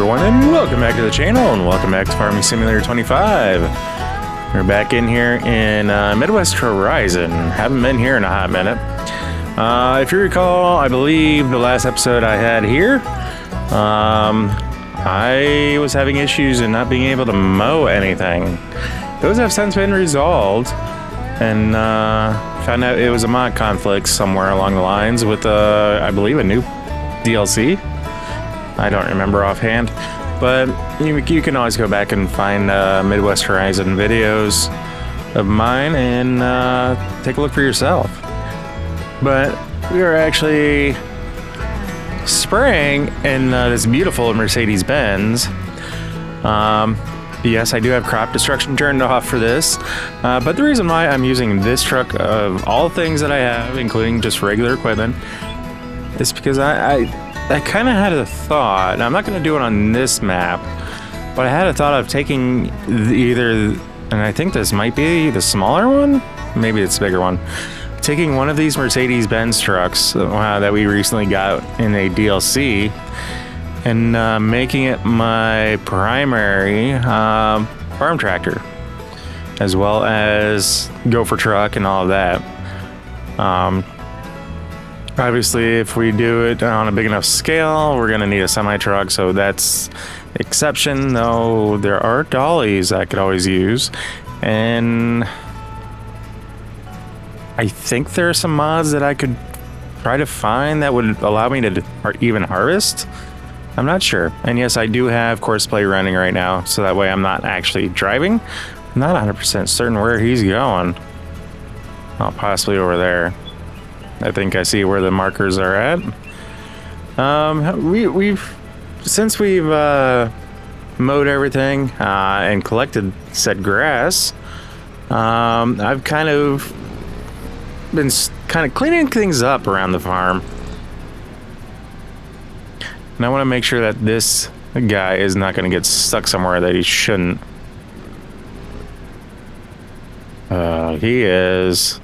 everyone, and welcome back to the channel, and welcome back to Farming Simulator 25. We're back in here in Midwest Horizon. Haven't been here in a hot minute. If you recall, I believe the last episode I had here, I was having issues in not being able to mow anything. Those have since been resolved, and found out it was a mod conflict somewhere along the lines with, I believe, a new DLC. I don't remember offhand, but you can always go back and find Midwest Horizon videos of mine and take a look for yourself. But we are actually spraying in this beautiful Mercedes-Benz. Yes, I do have crop destruction turned off for this, but the reason why I'm using this truck of all things that I have, including just regular equipment, is because I kind of had a thought, and I'm not going to do it on this map, but I had a thought of taking either, and I think this might be the smaller one, maybe it's the bigger one, taking one of these Mercedes-Benz trucks that we recently got in a DLC, and making it my primary farm tractor, as well as gopher truck and all of that. Obviously, if we do it on a big enough scale, we're going to need a semi-truck, so that's exception, though there are dollies I could always use. And I think there are some mods that I could try to find that would allow me to even harvest. I'm not sure. And yes, I do have Courseplay running right now, so that way I'm not actually driving. I'm not 100% certain where he's going. Oh, possibly over there. I think I see where the markers are at. Since we've mowed everything and collected said grass, I've kind of been cleaning things up around the farm. And I want to make sure that this guy is not going to get stuck somewhere that he shouldn't. He is.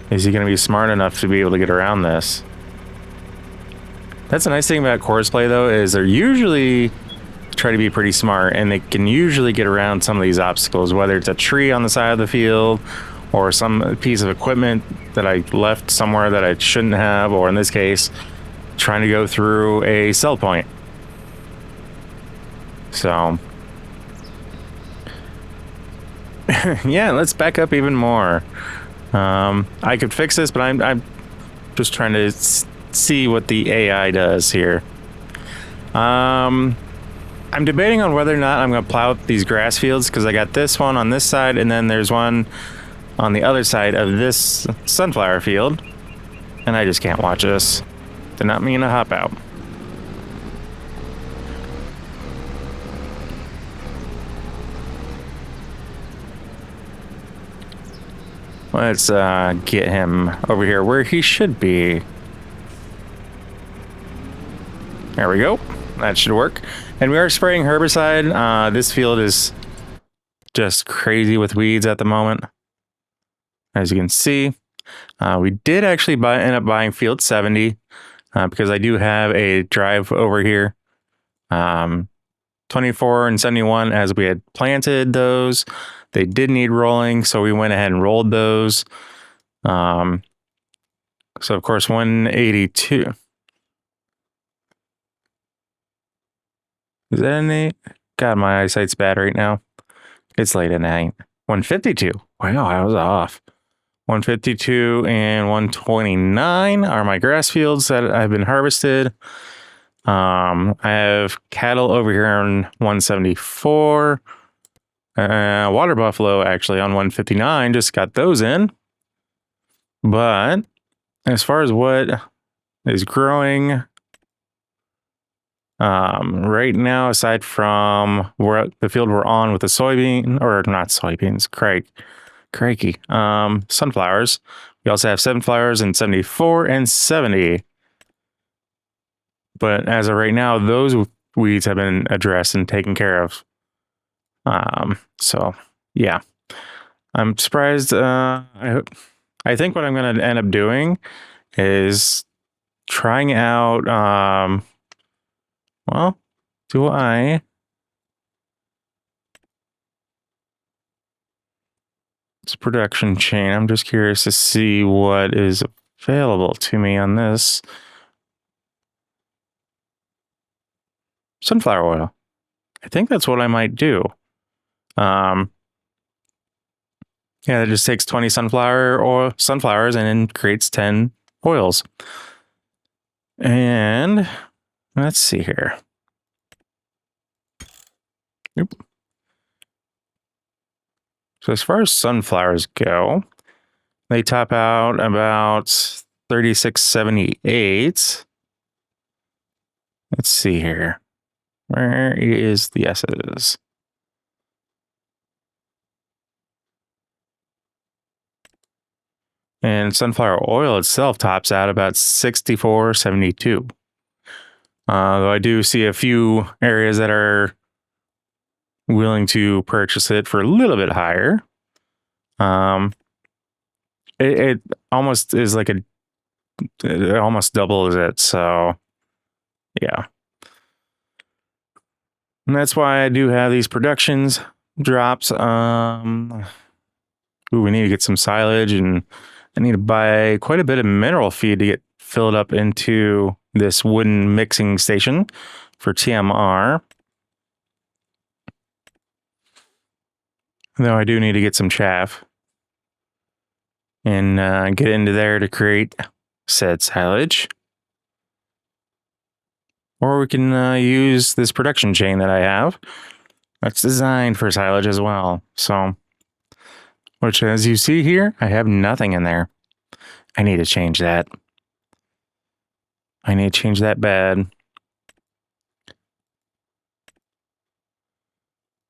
Is he going to be smart enough to be able to get around this? That's the nice thing about Courseplay, though, is they're usually try to be pretty smart, and they can usually get around some of these obstacles, whether it's a tree on the side of the field or some piece of equipment that I left somewhere that I shouldn't have, or in this case, trying to go through a sell point. So, yeah, let's back up even more. I could fix this, but I'm just trying to see what the AI does here. I'm debating on whether or not I'm going to plow these grass fields, because I got this one on this side, and then there's one on the other side of this sunflower field, and I just can't watch this. Did not mean to hop out. Let's get him over here where he should be. There we go. That should work. And we are spraying herbicide. This field is just crazy with weeds at the moment. As you can see, we did actually end up buying field 70 because I do have a drive over here. 24 and 71, as we had planted those. They did need rolling, so we went ahead and rolled those. So of course 182. Is that any? God, my eyesight's bad right now. It's late at night. 152. Wow, I was off. 152 and 129 are my grass fields that have been harvested. I have cattle over here on 174. Water buffalo actually on 159, just got those in. But as far as what is growing right now, aside from the field we're on with the soybean, or not soybeans, crikey, sunflowers. We also have sunflowers in 74 and 70. But as of right now, those weeds have been addressed and taken care of. So yeah, I'm surprised. I think what I'm going to end up doing is trying out, well, do I? It's a production chain. I'm just curious to see what is available to me on this. Sunflower oil. I think that's what I might do. Yeah, it just takes 20 sunflowers and then creates 10 oils. And let's see here. Oop. So as far as sunflowers go, they top out about 36.78. Let's see here. Where is the S's? And sunflower oil itself tops out about 64.72. Though I do see a few areas that are willing to purchase it for a little bit higher. It almost is like it almost doubles it. So yeah. And that's why I do have these productions drops. Ooh, we need to get some silage, and I need to buy quite a bit of mineral feed to get filled up into this wooden mixing station for TMR. Though I do need to get some chaff and get into there to create said silage. Or we can use this production chain that I have. That's designed for silage as well. So, which as you see here, I have nothing in there. I need to change that. I need to change that bad.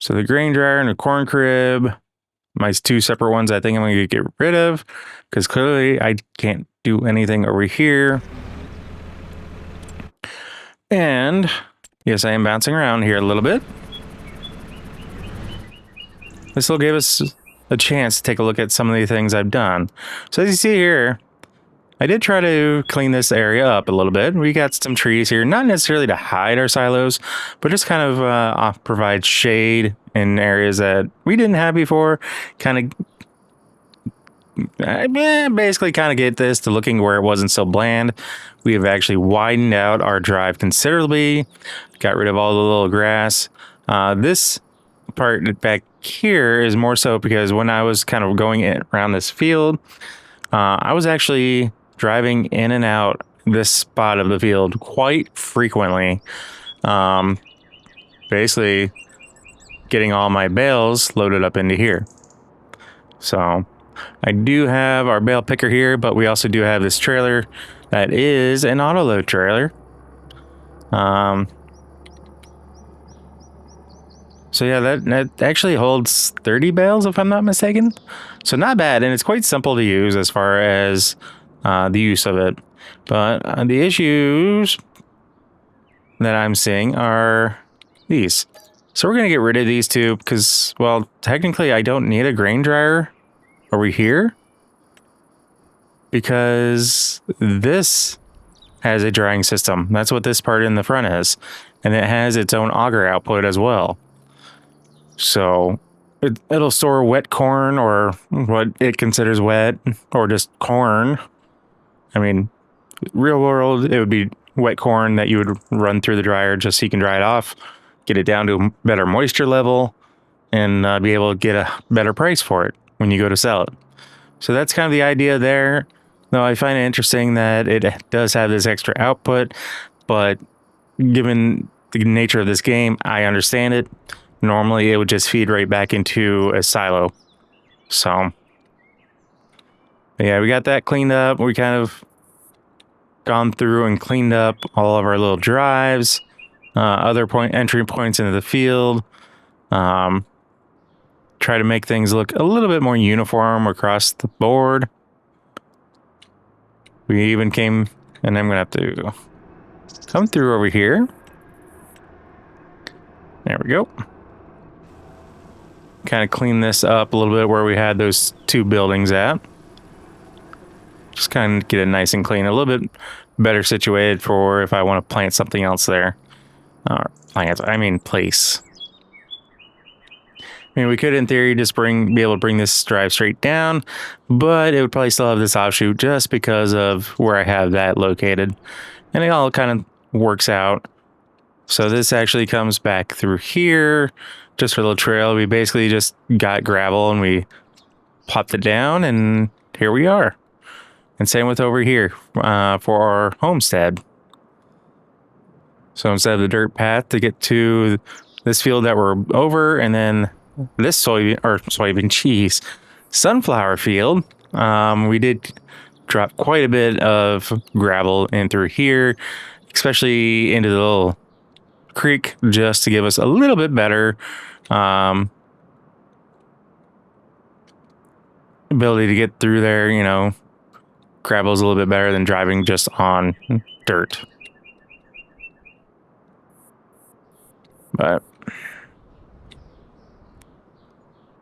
So the grain dryer and the corn crib, my two separate ones I think I'm going to get rid of because clearly I can't do anything over here. And yes, I am bouncing around here a little bit. This will give us a chance to take a look at some of the things I've done. So as you see here, I did try to clean this area up a little bit. We got some trees here, not necessarily to hide our silos, but just kind of provide shade in areas that we didn't have before. Kind of basically kind of get this to looking where it wasn't so bland. We have actually widened out our drive considerably, got rid of all the little grass. This part back here is more so because when I was kind of going around this field, I was actually driving in and out this spot of the field quite frequently. Basically getting all my bales loaded up into here. So I do have our bale picker here, but we also do have this trailer that is an auto load trailer. So yeah, that actually holds 30 bales if I'm not mistaken. So not bad, and it's quite simple to use as far as the use of it. But the issues that I'm seeing are these. So we're going to get rid of these two because, well, technically I don't need a grain dryer over here because this has a drying system. That's what this part in the front is. And it has its own auger output as well. So it'll store wet corn or what it considers wet or just corn. I mean, real world, it would be wet corn that you would run through the dryer just so you can dry it off, get it down to a better moisture level, and be able to get a better price for it when you go to sell it. So that's kind of the idea there. Though I find it interesting that it does have this extra output, but given the nature of this game, I understand it. Normally, it would just feed right back into a silo. So, yeah, we got that cleaned up. We kind of gone through and cleaned up all of our little drives, other entry points into the field. Try to make things look a little bit more uniform across the board. We even came, and I'm going to have to come through over here. There we go. Kind of clean this up a little bit where we had those two buildings at. Just kind of get it nice and clean, a little bit better situated for if I want to plant something else there. Place. I mean, we could, in theory, just be able to bring this drive straight down, but it would probably still have this offshoot just because of where I have that located. And it all kind of works out. So this actually comes back through here, just for a little trail. We basically just got gravel and we popped it down, and here we are. And same with over here for our homestead. So instead of the dirt path to get to this field that we're over, and then this sunflower field, we did drop quite a bit of gravel in through here, especially into the little creek, just to give us a little bit better ability to get through there. You know, gravel's a little bit better than driving just on dirt. But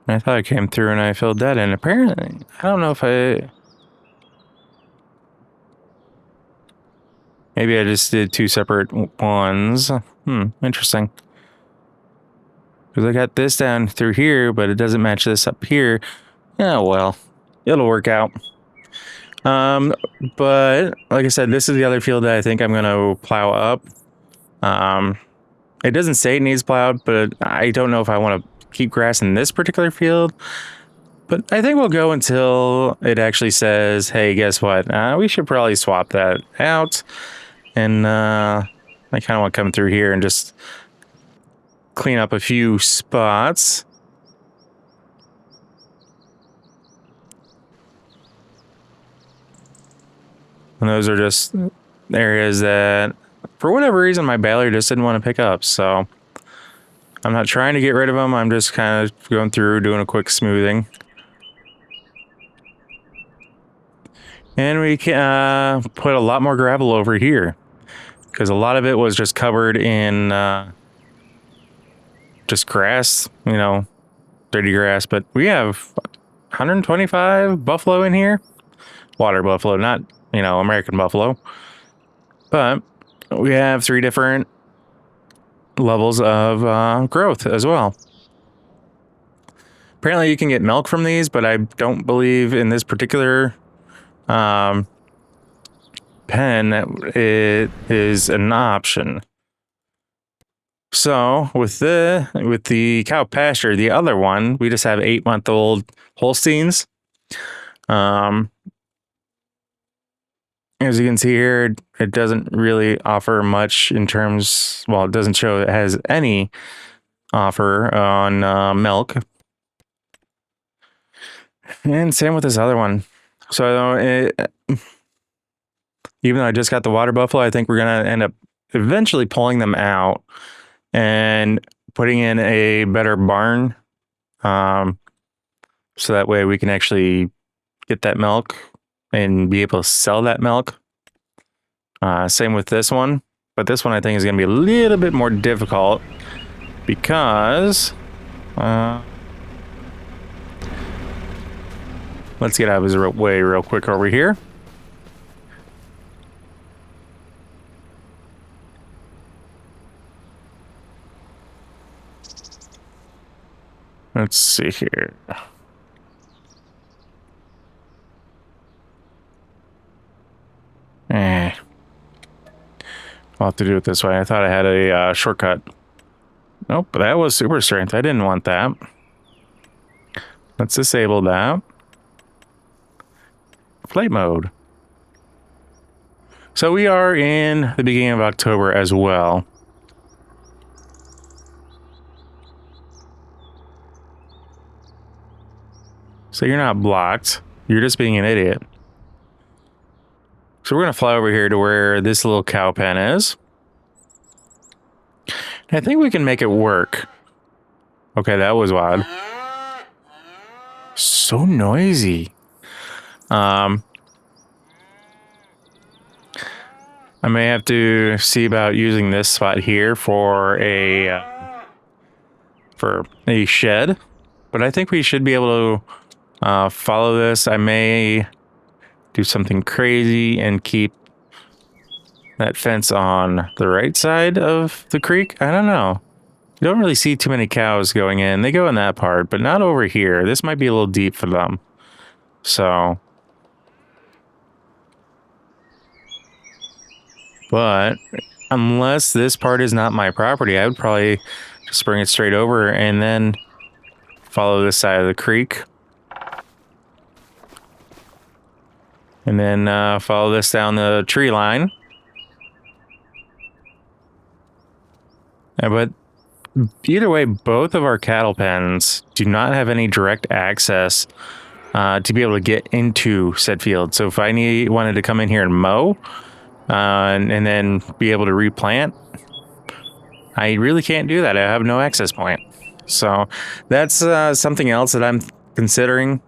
I thought I came through and I filled that in. Apparently, I don't know if maybe I just did two separate ones. Interesting. Because I got this down through here, but it doesn't match this up here. Yeah, well, it'll work out. But like I said, this is the other field that I think I'm going to plow up. It doesn't say it needs plowed, but I don't know if I want to keep grass in this particular field. But I think we'll go until it actually says, hey, guess what? We should probably swap that out. And I kind of want to come through here and just clean up a few spots. And those are just areas that, for whatever reason, my baler just didn't want to pick up. So I'm not trying to get rid of them. I'm just kind of going through, doing a quick smoothing. And we can put a lot more gravel over here, because a lot of it was just covered in just grass, you know, dirty grass. But we have 125 buffalo in here. Water buffalo, not, you know, American buffalo. But we have 3 different levels of growth as well. Apparently you can get milk from these, but I don't believe in this particular pen it is an option. So with the cow pasture, the other one, we just have 8-month-old Holsteins. As you can see here, it doesn't really offer much in terms, well, it doesn't show it has any offer on milk. And same with this other one. So even though I just got the water buffalo, I think we're going to end up eventually pulling them out and putting in a better barn. So that way we can actually get that milk and be able to sell that milk. Same with this one, but this one I think is going to be a little bit more difficult because let's get out of his way real quick over here. Let's see here. I'll have to do it this way. I thought I had a shortcut. Nope, that was super strength. I didn't want that. Let's disable that. Flight mode. So we are in the beginning of October as well. So you're not blocked. You're just being an idiot. So we're going to fly over here to where this little cow pen is. I think we can make it work. Okay, that was odd. So noisy. I may have to see about using this spot here for a shed, but I think we should be able to follow this. I may do something crazy and keep that fence on the right side of the creek. I don't know. You don't really see too many cows going in. They go in that part, but not over here. This might be a little deep for them. So, but unless this part is not my property, I would probably just bring it straight over and then follow this side of the creek. And then follow this down the tree line. But either way, both of our cattle pens do not have any direct access to be able to get into said field. So if I wanted to come in here and mow and then be able to replant, I really can't do that. I have no access point. So that's something else that I'm considering.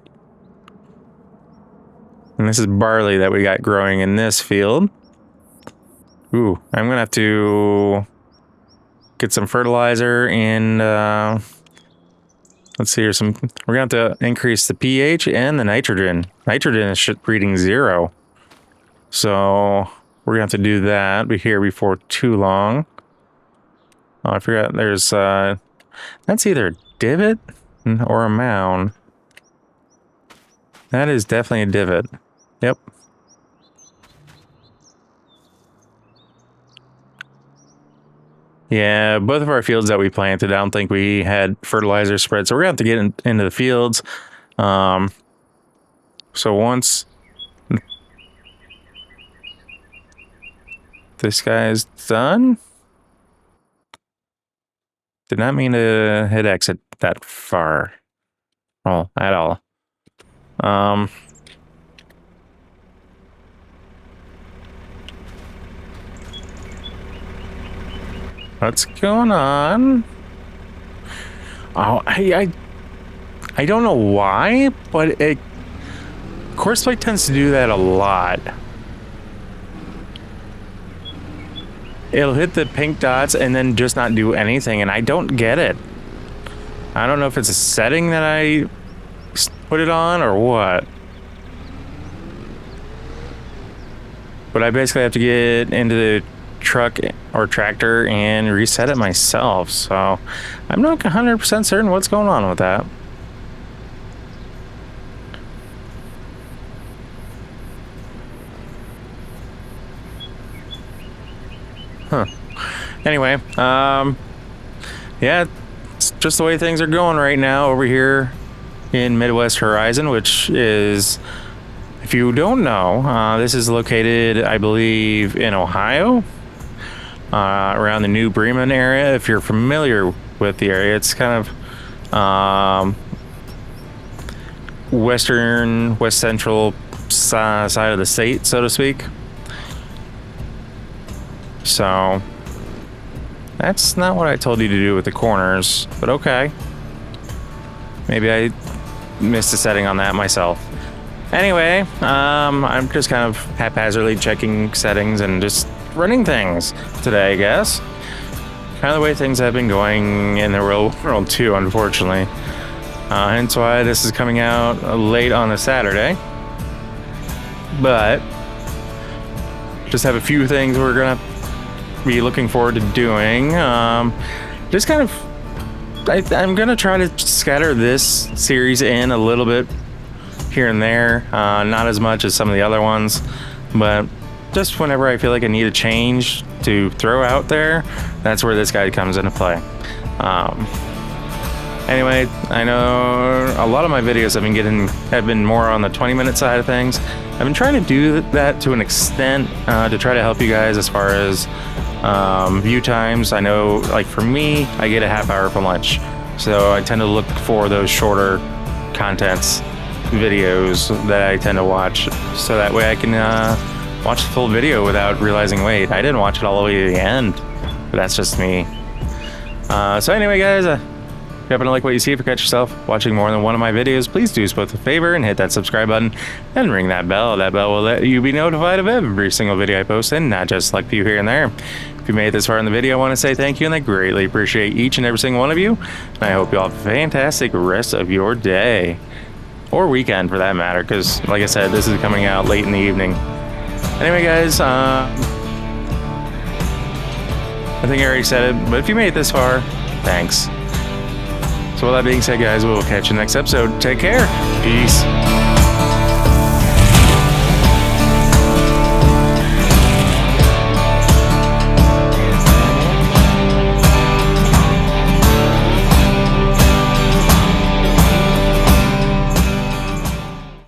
And this is barley that we got growing in this field. Ooh, I'm going to have to get some fertilizer and let's see here. We're going to have to increase the pH and the nitrogen. Nitrogen is reading 0. So we're going to have to do that here before too long. Oh, I forgot there's, that's either a divot or a mound. That is definitely a divot. Yep. Yeah, both of our fields that we planted, I don't think we had fertilizer spread, so we're going to have to get into the fields. So once this guy's done, did not mean to hit exit that far. Well, at all. What's going on? Oh, I don't know why, but Courseplay tends to do that a lot. It'll hit the pink dots and then just not do anything, and I don't get it. I don't know if it's a setting that I put it on or what. But I basically have to get into the truck or tractor and reset it myself, so I'm not 100% certain what's going on with that. Anyway, yeah, it's just the way things are going right now over here in Midwest Horizon, which is, if you don't know, this is located, I believe, in Ohio, around the New Bremen area. If you're familiar with the area, it's kind of west central side of the state, so to speak. So that's not what I told you to do with the corners, but okay. Maybe I missed a setting on that myself. Anyway, I'm just kind of haphazardly checking settings and just running things today, I guess. Kind of the way things have been going in the real world too, unfortunately. Hence why this is coming out late on a Saturday. But just have a few things we're gonna be looking forward to doing. Just kind of, I'm gonna try to scatter this series in a little bit here and there, not as much as some of the other ones, but just whenever I feel like I need a change to throw out there, that's where this guy comes into play. Anyway, I know a lot of my videos have been more on the 20-minute side of things. I've been trying to do that to an extent to try to help you guys as far as view times. I know, like for me, I get a half hour for lunch, so I tend to look for those shorter contents videos that I tend to watch, so that way I can watch the full video without realizing, wait, I didn't watch it all the way to the end. But that's just me. So anyway, guys, if you happen to like what you see, if you catch yourself watching more than one of my videos, please do us both a favor and hit that subscribe button and ring that bell. That bell will let you be notified of every single video I post, and not just select few here and there. If you made it this far in the video, I want to say thank you, and I greatly appreciate each and every single one of you. And I hope you all have a fantastic rest of your day. or weekend for that matter, because like I said, this is coming out late in the evening. Anyway, guys, I think I already said it, but if you made it this far, thanks. So with that being said, guys, we'll catch you next episode. Take care. Peace.